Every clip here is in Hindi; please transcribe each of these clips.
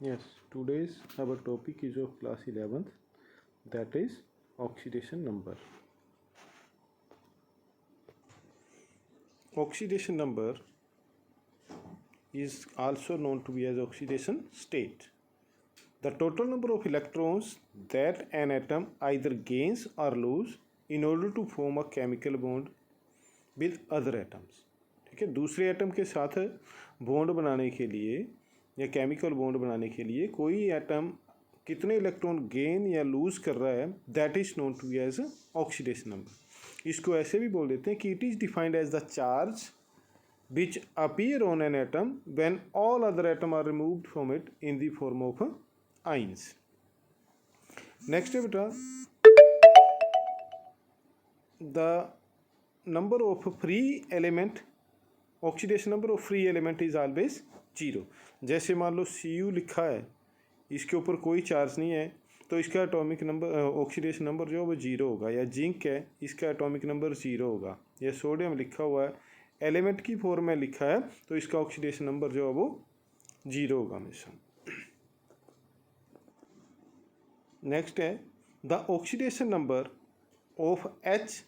Yes, today's our topic is of class 11th, that is oxidation number. Oxidation number is also known to be as oxidation state. The total number of electrons that an atom either gains or lose in order to form a chemical bond with other atoms. ठीक है, दूसरे एटम के साथ बॉन्ड बनाने के लिए या केमिकल बॉन्ड बनाने के लिए कोई एटम कितने इलेक्ट्रॉन गेन या लूज कर रहा है, that is known to be as oxidation number. इसको ऐसे भी बोल देते हैं कि it is defined as the charge which appear on an atom when all other atoms are removed from it in the form of ions. Next है बेटा, the number of free element, oxidation number of free element is always 0. जैसे मान लो Cu लिखा है, इसके ऊपर कोई चार्ज नहीं है, तो इसका एटॉमिक नंबर ऑक्सीडेशन नंबर जो है वो 0 होगा. या जिंक है, इसका एटॉमिक नंबर 0 होगा. या सोडियम लिखा हुआ है, एलिमेंट की फॉर्म में लिखा है, तो इसका ऑक्सीडेशन नंबर जो है वो 0 होगा हमेशा. नेक्स्ट है the oxidation number of H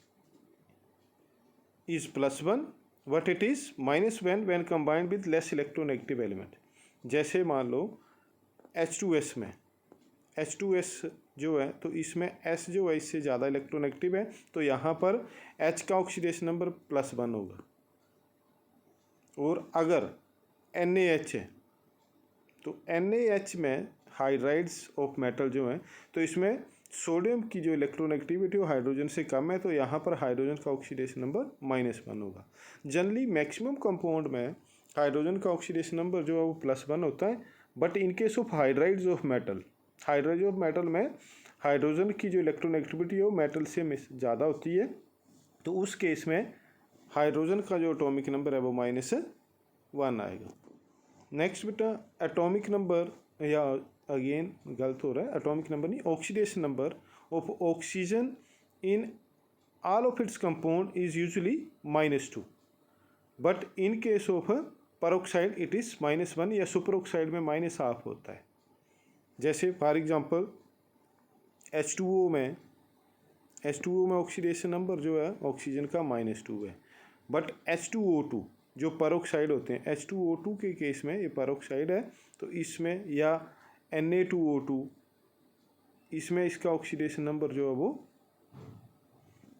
is +1 but it is -1 when combined with less electronegative element. जैसे मान लो H2S में H2S जो है, तो इसमें S जो है इससे ज़्यादा इलेक्ट्रोनेगेटिव है, तो यहाँ पर H का ऑक्सीडेशन नंबर +1 होगा. और अगर NaH है तो NaH में हाइड्राइड्स ऑफ मेटल जो हैं, तो इसमें सोडियम की जो इलेक्ट्रोनेगेटिविटी वो हाइड्रोजन से कम है, तो यहाँ पर हाइड्रोजन का ऑक्सीडेशन नंबर -1 होगा. जनरली मैक्सिमम कंपाउंड में हाइड्रोजन का ऑक्सीडेशन नंबर जो है वो +1 होता है. But in case of hydrides of metal, hydride of metal में हाइड्रोजन की जो इलेक्ट्रोनेगेटिविटी है वो मेटल से ज़्यादा होती है, तो उस केस में हाइड्रोजन का जो एटॉमिक नंबर है वो -1 आएगा. नेक्स्ट बेटा, एटॉमिक नंबर, या अगेन गलत हो रहा है, एटॉमिक नंबर नहीं, oxidation number of oxygen in all of its compound is usually -2. But in case of peroxide it is -1 या सुपर ऑक्साइड में -1/2 होता है. जैसे फॉर एग्जांपल H2O में ऑक्सीडेशन नंबर जो है ऑक्सीजन का -2 है. बट H2O2 जो पेरोक्साइड होते हैं, H2O2 के केस में ये पेरोक्साइड है, तो इसमें, या Na2O2, इसमें इसका ऑक्सीडेशन नंबर जो है वो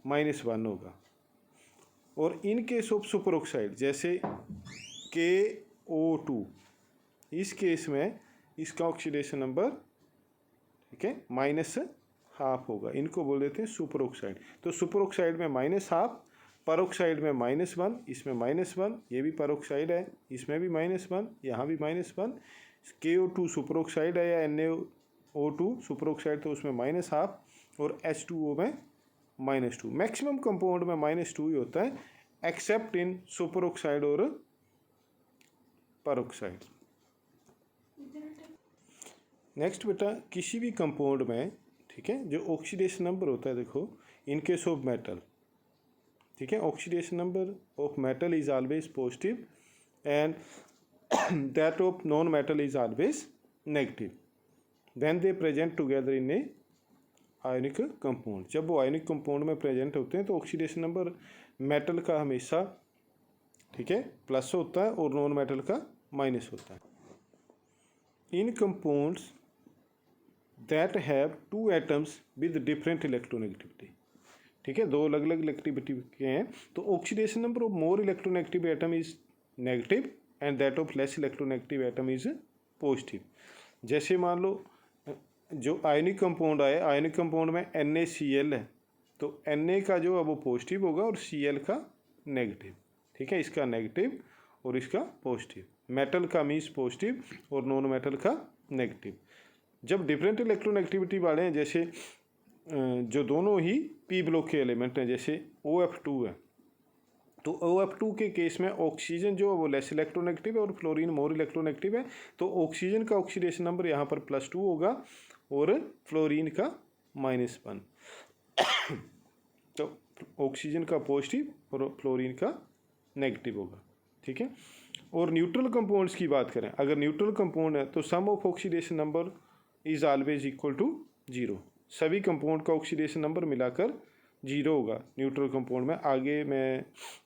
-1 होगा. और इन केस ऑफ सुपर ऑक्साइड जैसे KO2, इस केस में इसका ऑक्सीडेशन नंबर, ठीक है, -1/2 होगा. इनको बोल देते हैं सुपर ऑक्साइड. तो सुपर ऑक्साइड में -1/2, पेरोक्साइड में -1, इसमें -1, ये भी पेरोक्साइड है, इसमें भी -1, यहाँ भी -1. KO2 सुपर ऑक्साइड है, या NaO2 सुपर ऑक्साइड, तो उसमें -1/2, और H2O में -2. मैक्सिमम कंपाउंड में -2 ही होता है, एक्सेप्ट इन सुपर ऑक्साइड और पेरोक्साइड. नेक्स्ट बेटा, किसी भी कंपाउंड में, ठीक है, जो ऑक्सीडेशन नंबर होता है, देखो इन केस ऑफ मेटल, ठीक है, oxidation number of metal is always positive and that of non metal is always negative when they present together in A ionic compound. जब वो आयनिक कंपाउंड में प्रेजेंट होते हैं तो ऑक्सीडेशन नंबर मेटल का हमेशा, ठीक है, प्लस होता है और नॉन मेटल का माइनस होता है. In compounds that have 2 atoms with different electronegativity, ठीक है, 2 अलग अलग इलेक्ट्रिविटी के हैं, तो oxidation number of more electronegative atom is negative and that of less electronegative atom is positive. जैसे मान लो जो आयनिक कंपाउंड आए, आयनिक कंपाउंड में NaCl है, तो Na का जो है वो पॉजिटिव होगा और Cl का नेगेटिव, ठीक है, इसका नेगेटिव और इसका पॉजिटिव. मेटल का मीन्स पॉजिटिव और नॉन मेटल का नेगेटिव. जब डिफरेंट इलेक्ट्रोनेगेटिविटी वाले हैं, जैसे जो दोनों ही P ब्लॉक के एलिमेंट हैं, जैसे OF2 है, तो OF2 के केस में ऑक्सीजन जो है वो लेस इलेक्ट्रोनेगेटिव है और फ्लोरीन मोर इलेक्ट्रोनेगेटिव है, तो ऑक्सीजन का ऑक्सीडेशन नंबर यहाँ पर +2 होगा और फ्लोरीन का -1. तो ऑक्सीजन का पॉजिटिव और फ्लोरीन का नेगेटिव होगा, ठीक है. और न्यूट्रल कंपाउंड्स की बात करें, अगर न्यूट्रल कंपाउंड है तो sum of oxidation number is always equal to 0। सभी कंपाउंड का ऑक्सीडेशन नंबर मिलाकर 0 होगा न्यूट्रल कंपाउंड में। आगे मैं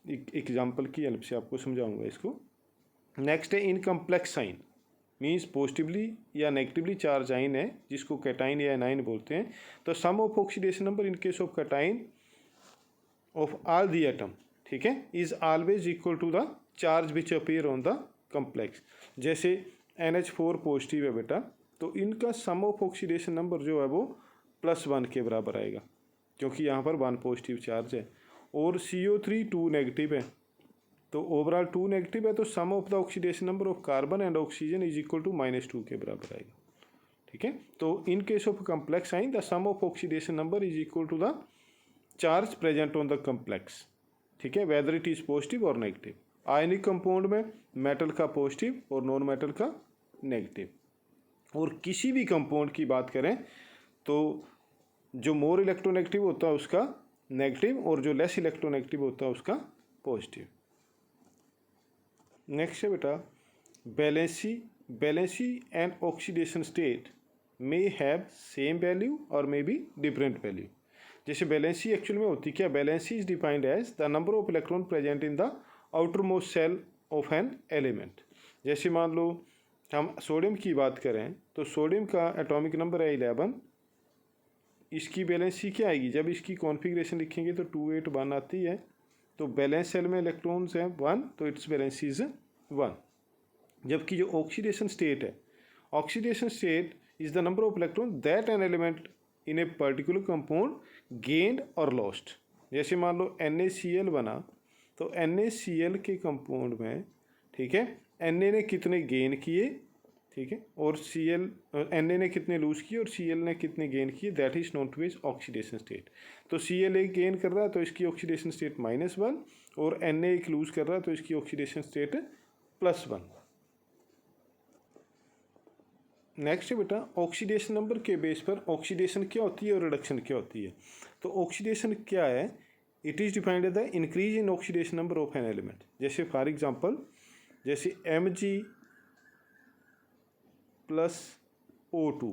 एक एग्जाम्पल की हेल्प से आपको समझाऊंगा इसको। नेक्स्ट है इनकम्प्लेक्स साइन, मीन्स पॉजिटिवली या नेगेटिवली चार्ज आइन है जिसको कैटाइन या एनाइन बोलते हैं। तो sum of oxidation number in case of cation of all the atom, ठीक है, is always equal to the charge which appear on the complex. जैसे NH4 पॉजिटिव है बेटा, तो इनका सम ऑफ ऑक्सीडेशन नंबर जो है वो +1 के बराबर आएगा, क्योंकि यहाँ पर 1 पॉजिटिव चार्ज है। और CO3 2 नेगेटिव है, तो ओवरऑल 2 नेगेटिव है, तो sum of the oxidation number of carbon and oxygen is equal to -2 के बराबर आएगा, ठीक है। तो in case of complex ion the sum of oxidation number is equal to the charge present on the complex, ठीक है, वेदर इट इज़ पॉजिटिव और नेगेटिव। आयनिक कंपाउंड में मेटल का पॉजिटिव और नॉन मेटल का नेगेटिव। और किसी भी कंपाउंड की बात करें तो जो मोर इलेक्ट्रोनेगेटिव होता है उसका नेगेटिव और जो लेस इलेक्ट्रोनेगेटिव होता है उसका पॉजिटिव। नेक्स्ट है बेटा valency and oxidation state may have same value और मे बी डिफरेंट वैल्यू। जैसे बैलेंसी एक्चुअल में होती क्या, valency is defined as the number of electron present in the outermost shell of an element. जैसे मान लो हम सोडियम की बात करें तो सोडियम का एटॉमिक नंबर है 11, इसकी बैलेंसी क्या आएगी, जब इसकी कॉन्फ़िगरेशन लिखेंगे तो 281 आती है। तो बैलेंस सेल में इलेक्ट्रॉन्स हैं 1, तो इट्स बैलेंसी इज 1। जबकि जो ऑक्सीडेशन स्टेट है, oxidation state is the number of electron that an element in a particular compound gained और लॉस्ट। जैसे मान लो NaCl बना, तो NaCl के कंपाउंड में, ठीक है, Na ने कितने गेन किए, ठीक है, और Na ने कितने लूज किए और Cl ने कितने गेन किए, that is known to as oxidation state. तो Cl एक गेन कर रहा है तो इसकी ऑक्सीडेशन स्टेट -1 और Na एक लूज कर रहा है तो इसकी ऑक्सीडेशन स्टेट +1। नेक्स्ट है बेटा ऑक्सीडेशन नंबर के बेस पर ऑक्सीडेशन क्या होती है और रिडक्शन क्या होती है। तो ऑक्सीडेशन क्या है, it is defined as the increase in oxidation number of an element. जैसे फॉर एग्जांपल जैसे Mg + O2,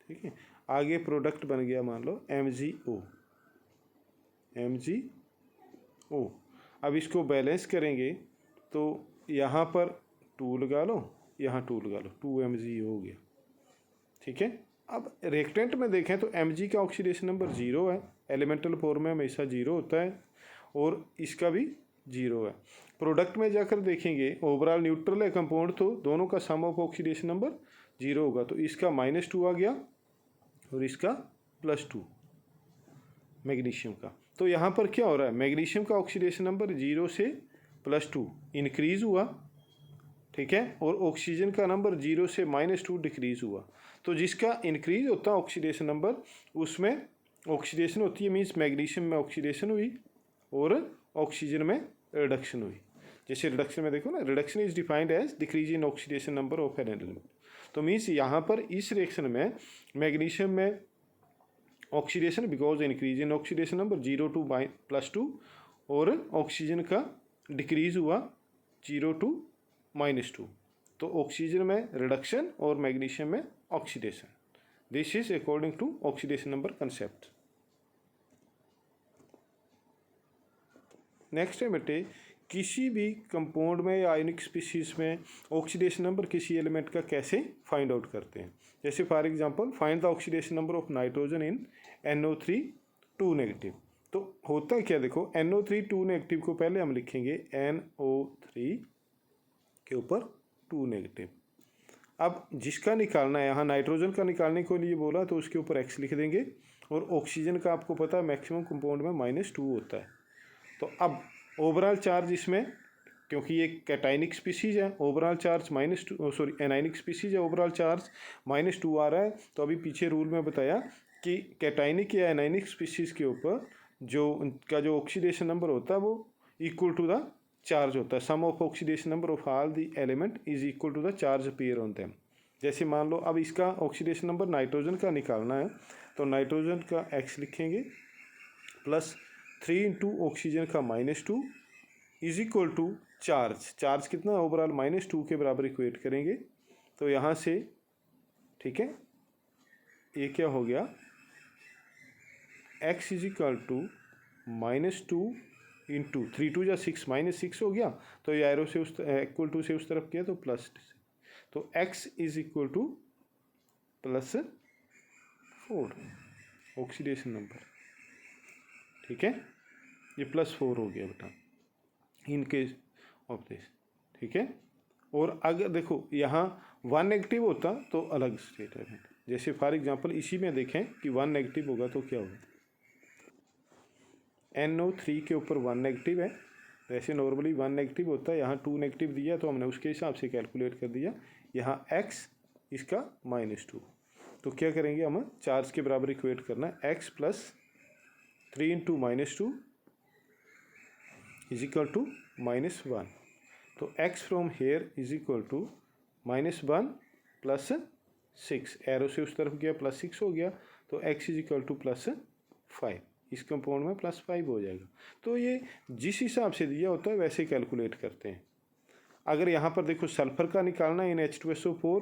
ठीक है, आगे प्रोडक्ट बन गया मान लो MgO। अब इसको बैलेंस करेंगे तो यहाँ पर 2 लगा लो, यहाँ 2 लगा लो, 2Mg हो गया, ठीक है। अब रिएक्टेंट में देखें तो Mg का ऑक्सीडेशन नंबर 0 है, एलिमेंटल फॉर्म में हमेशा 0 होता है और इसका भी 0 है। प्रोडक्ट में जाकर देखेंगे ओवरऑल न्यूट्रल है कंपाउंड, तो दोनों का सम ऑफ ऑक्सीडेशन नंबर 0 होगा, तो इसका -2 आ गया और इसका +2 मैग्नीशियम का। तो यहाँ पर क्या हो रहा है, मैग्नीशियम का ऑक्सीडेशन नंबर 0 से +2 इंक्रीज़ हुआ, ठीक है, और ऑक्सीजन का नंबर 0 से -2 डिक्रीज़ हुआ। तो जिसका इंक्रीज होता है ऑक्सीडेशन नंबर उसमें ऑक्सीडेशन होती है, मीन्स मैग्नीशियम में ऑक्सीडेशन हुई और ऑक्सीजन में रिडक्शन हुई। जैसे रिडक्शन में देखो ना, reduction is defined as decrease in oxidation number of an element. तो मीन्स यहाँ पर इस रिएक्शन में मैग्नीशियम में oxidation because increase in oxidation number 0 to +2 और ऑक्सीजन का डिक्रीज हुआ 0 to -2। तो ऑक्सीजन में रिडक्शन और मैग्नीशियम में oxidation. This is according to oxidation number concept. Next है बेटे किसी भी कंपाउंड में या आयनिक स्पीशीज में ऑक्सीडेशन नंबर किसी एलिमेंट का कैसे फाइंड आउट करते हैं। जैसे for example find the oxidation number of nitrogen in NO3 2 negative. तो होता है क्या, देखो NO3 2 नेगेटिव को पहले हम लिखेंगे NO3 के ऊपर 2 नेगेटिव। अब जिसका निकालना है, यहाँ नाइट्रोजन का निकालने के लिए बोला तो उसके ऊपर X लिख देंगे, और ऑक्सीजन का आपको पता है मैक्सिमम कंपाउंड में -2 होता है। तो अब ओवरऑल चार्ज इसमें, क्योंकि ये कैटाइनिक स्पीसीज है, ओवरऑल चार्ज एनाइनिक स्पीसीज है, ओवरऑल चार्ज -2 आ रहा है। तो अभी पीछे रूल में बताया कि कैटाइनिक या एनाइनिक स्पीसीज के ऊपर जो उनका जो ऑक्सीडेशन नंबर होता है वो इक्वल टू द चार्ज होता है। Sum of oxidation number of all the element is equal to the charge appear on them. जैसे मान लो अब इसका ऑक्सीडेशन नंबर नाइट्रोजन का निकालना है, तो नाइट्रोजन का X लिखेंगे +3 × ऑक्सीजन का -2 इज इक्वल टू चार्ज कितना ओवरऑल -2 के बराबर इक्वेट करेंगे। तो यहाँ से ठीक है ये क्या हो गया, x is equal to -2 into 3 2 जा 6 -6 हो गया। तो ये एरो से उस इक्वल टू से उस तरफ किया तो प्लस, तो x is equal to +4 oxidation number, ठीक है, ये +4 हो गया बेटा इन केस ऑफ दिस, ठीक है। और अगर देखो यहाँ 1 नेगेटिव होता तो अलग स्टेटमेंट, जैसे फॉर एग्जांपल इसी में देखें कि 1 नेगेटिव होगा तो क्या होगा, NO3 के ऊपर 1 नेगेटिव है, वैसे नॉर्मली 1 नेगेटिव होता है, यहाँ 2 नेगेटिव दिया तो हमने उसके हिसाब से कैलकुलेट कर दिया। यहाँ x इसका -2, तो क्या करेंगे हम चार्ज के बराबर इक्वेट करना है, x + 3 × -2 इज इक्वल टू -1। तो x from here is equal to -1 + 6, arrow से उस तरफ गया +6 हो गया, तो x इज इक्वल टू +5, इस कंपाउंड में +5 हो जाएगा। तो ये जिस हिसाब से दिया होता है वैसे कैलकुलेट करते हैं। अगर यहाँ पर देखो सल्फर का निकालना है इन H2SO4,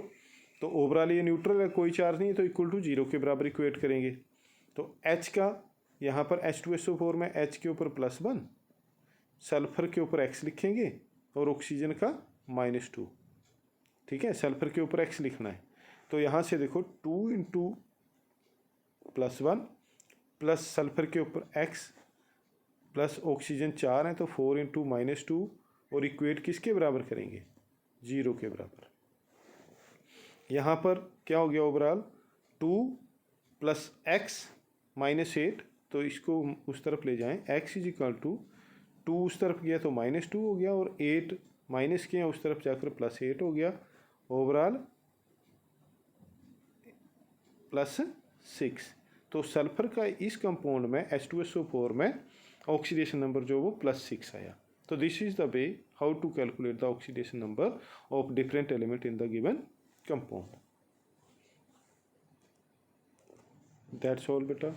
तो ओवरऑल ये न्यूट्रल है, कोई चार्ज नहीं है, तो इक्वल टू 0 के बराबर इक्वेट करेंगे। तो H का यहाँ पर H2SO4 में H के ऊपर +1, सल्फर के ऊपर x लिखेंगे और ऑक्सीजन का -2, ठीक है, सल्फर के ऊपर x लिखना है। तो यहाँ से देखो 2 × +1 प्लस सल्फर के ऊपर x प्लस ऑक्सीजन 4 है तो 4 × -2, और इक्वेट किसके बराबर करेंगे, 0 के बराबर। यहाँ पर क्या हो गया ओवरऑल 2 + x -8, तो इसको उस तरफ ले जाएं, x इज इक्वल टू 2 उस तरफ गया तो -2 हो गया, और 8 माइनस किया उस तरफ जाकर +8 हो गया, ओवरऑल +6। तो सल्फर का इस कंपाउंड में H2SO4 में ऑक्सीडेशन नंबर जो वो +6 आया। तो this is the way how to calculate the oxidation number of different element in the given compound. That's all बेटा।